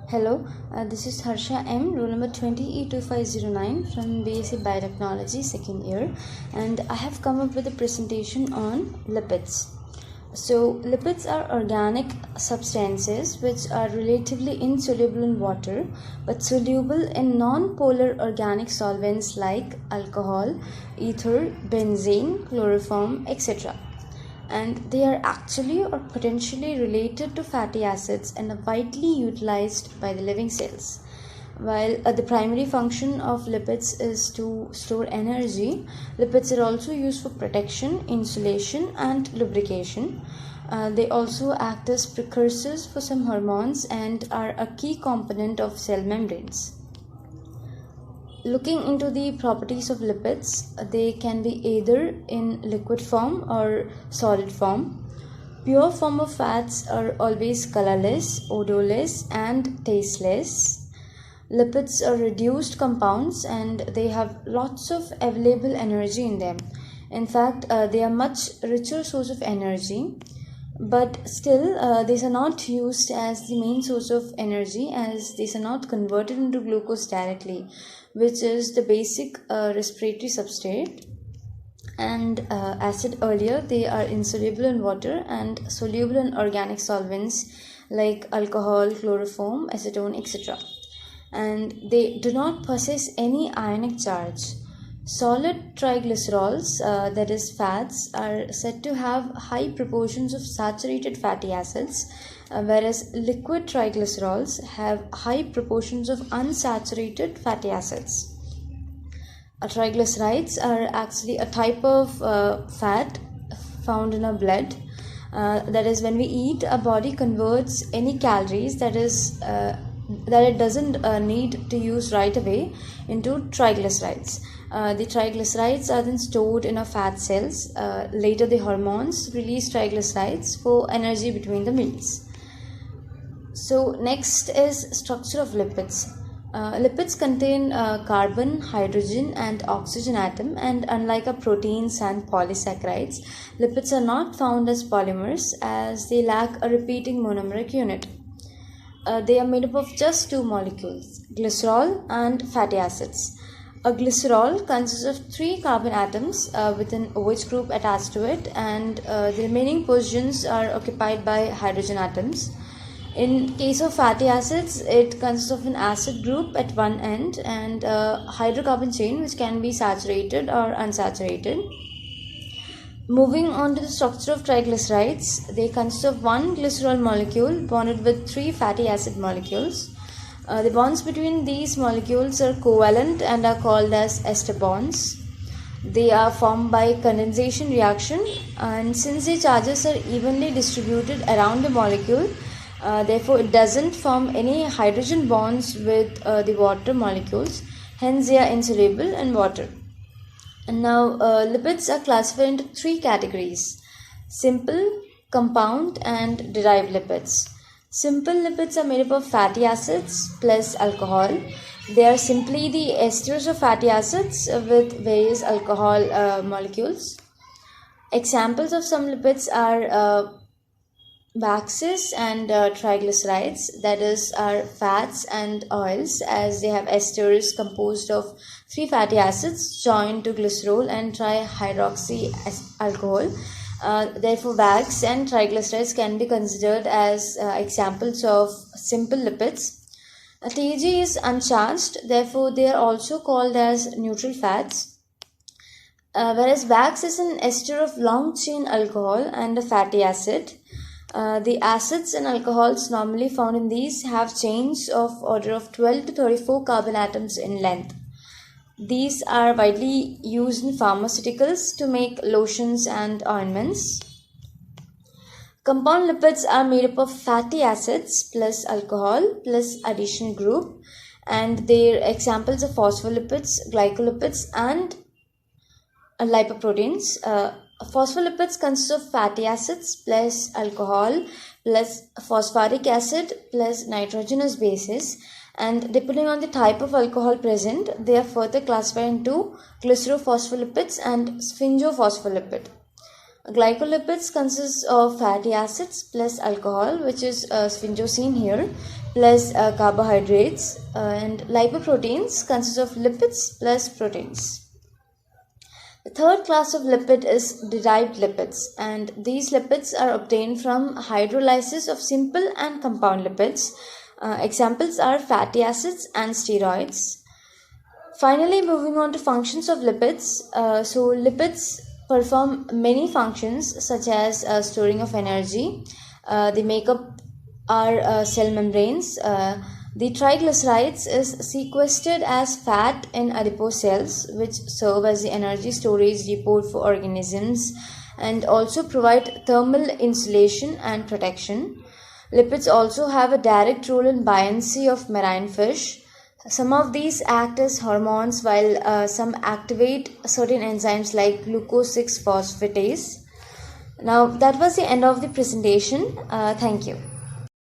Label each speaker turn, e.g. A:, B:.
A: Hello, this is Harsha M, roll number 20E2509 from BSc Biotechnology, second year, and I have come up with a presentation on lipids. So, lipids are organic substances which are relatively insoluble in water but soluble in non-polar organic solvents like alcohol, ether, benzene, chloroform, etc. And they are actually or potentially related to fatty acids and are widely utilized by the living cells. While the primary function of lipids is to store energy, lipids are also used for protection, insulation, and lubrication. They also act as precursors for some hormones and are a key component of cell membranes. Looking into the properties of lipids, they can be either in liquid form or solid form. Pure form of fats are always colorless, odorless, and tasteless. Lipids are reduced compounds and they have lots of available energy in them. In fact, they are much richer source of energy, but still these are not used as the main source of energy, as these are not converted into glucose directly, which is the basic respiratory substrate. And as said earlier, they are insoluble in water and soluble in organic solvents like alcohol, chloroform, acetone, etc. And they do not possess any ionic charge. Solid triglycerols, that is fats, are said to have high proportions of saturated fatty acids, whereas liquid triglycerols have high proportions of unsaturated fatty acids. Triglycerides are actually a type of fat found in our blood. That is, when we eat, our body converts any calories that it doesn't need to use right away into triglycerides. The triglycerides are then stored in our fat cells. Later, the hormones release triglycerides for energy between the meals. So, next is structure of lipids. Lipids contain carbon, hydrogen, and oxygen atom, and unlike our proteins and polysaccharides, lipids are not found as polymers as they lack a repeating monomeric unit. They are made up of just two molecules, glycerol and fatty acids. A glycerol consists of 3 carbon atoms with an OH group attached to it, and the remaining positions are occupied by hydrogen atoms. In case of fatty acids, it consists of an acid group at one end and a hydrocarbon chain which can be saturated or unsaturated. Moving on to the structure of triglycerides, they consist of one glycerol molecule bonded with 3 fatty acid molecules. The bonds between these molecules are covalent and are called as ester bonds. They are formed by condensation reaction, and since the charges are evenly distributed around the molecule, therefore it doesn't form any hydrogen bonds with the water molecules, hence they are insoluble in water. And now lipids are classified into 3 categories: simple, compound, and derived lipids. Simple lipids are made up of fatty acids plus alcohol. They are simply the esters of fatty acids with various alcohol molecules. Examples of some lipids are waxes and triglycerides, that is, are fats and oils, as they have esters composed of 3 fatty acids joined to glycerol and trihydroxy alcohol. Therefore, wax and triglycerides can be considered as examples of simple lipids. TG is uncharged, therefore they are also called as neutral fats. Whereas wax is an ester of long chain alcohol and a fatty acid. The acids and alcohols normally found in these have chains of order of 12 to 34 carbon atoms in length. These are widely used in pharmaceuticals to make lotions and ointments. Compound lipids are made up of fatty acids plus alcohol plus additional group, and their examples are phospholipids, glycolipids, and lipoproteins. Phospholipids consist of fatty acids plus alcohol plus phosphoric acid plus nitrogenous bases, and depending on the type of alcohol present, they are further classified into glycerophospholipids and sphingophospholipid. Glycolipids consist of fatty acids plus alcohol, which is sphingosine here, plus carbohydrates, and lipoproteins consist of lipids plus proteins. The third class of lipid is derived lipids, and these lipids are obtained from hydrolysis of simple and compound lipids. Examples are fatty acids and steroids. Finally, moving on to functions of lipids. So lipids perform many functions such as storing of energy. They make up our cell membranes. The triglycerides is sequestered as fat in adipose cells, which serve as the energy storage depot for organisms and also provide thermal insulation and protection. Lipids also have a direct role in buoyancy of marine fish. Some of these act as hormones, while some activate certain enzymes like glucose 6 phosphatase. Now, that was the end of the presentation. Thank you.